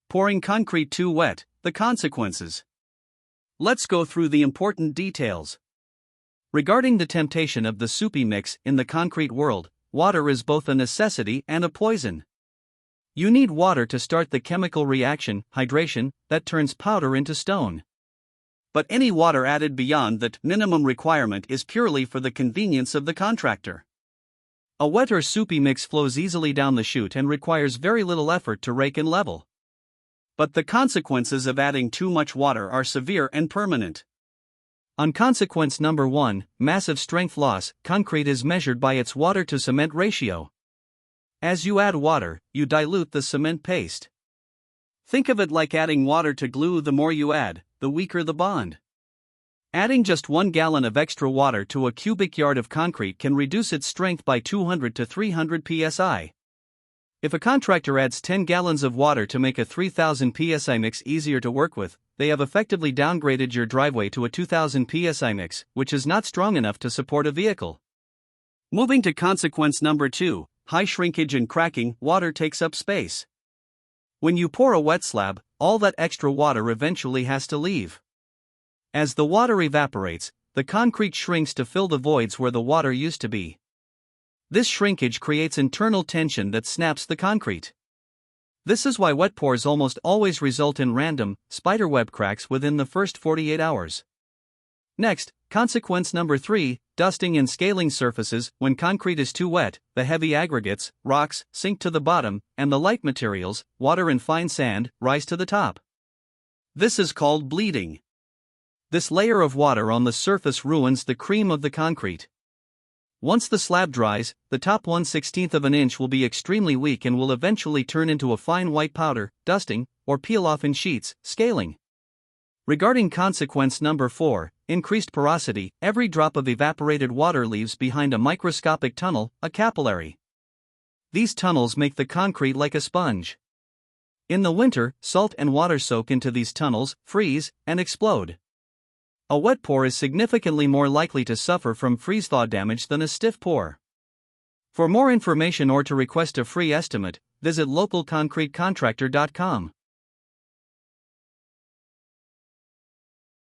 Pouring concrete too wet, the consequences. Let's go through the important details. Regarding the temptation of the soupy mix in the concrete world, water is both a necessity and a poison. You need water to start the chemical reaction, hydration, that turns powder into stone. But any water added beyond that minimum requirement is purely for the convenience of the contractor. A wet or soupy mix flows easily down the chute and requires very little effort to rake and level. But the consequences of adding too much water are severe and permanent. On consequence number 1, massive strength loss. Concrete is measured by its water to cement ratio. As you add water, you dilute the cement paste. Think of it like adding water to glue. The more you add, the weaker the bond. Adding just 1 gallon of extra water to a cubic yard of concrete can reduce its strength by 200 to 300 psi. If a contractor adds 10 gallons of water to make a 3000 psi mix easier to work with, they have effectively downgraded your driveway to a 2000 psi mix, which is not strong enough to support a vehicle. Moving to consequence number 2, high shrinkage and cracking. Water takes up space. When you pour a wet slab, all that extra water eventually has to leave. As the water evaporates, the concrete shrinks to fill the voids where the water used to be. This shrinkage creates internal tension that snaps the concrete. This is why wet pours almost always result in random, spiderweb cracks within the first 48 hours. Next, consequence number 3, dusting and scaling surfaces. When concrete is too wet, the heavy aggregates, rocks, sink to the bottom, and the light materials, water and fine sand, rise to the top. This is called bleeding. This layer of water on the surface ruins the cream of the concrete. Once the slab dries, the top 1/16 of an inch will be extremely weak and will eventually turn into a fine white powder, dusting, or peel off in sheets, scaling. Regarding consequence number 4, increased porosity. Every drop of evaporated water leaves behind a microscopic tunnel, a capillary. These tunnels make the concrete like a sponge. In the winter, salt and water soak into these tunnels, freeze, and explode. A wet pour is significantly more likely to suffer from freeze-thaw damage than a stiff pour. For more information or to request a free estimate, visit localconcretecontractor.com.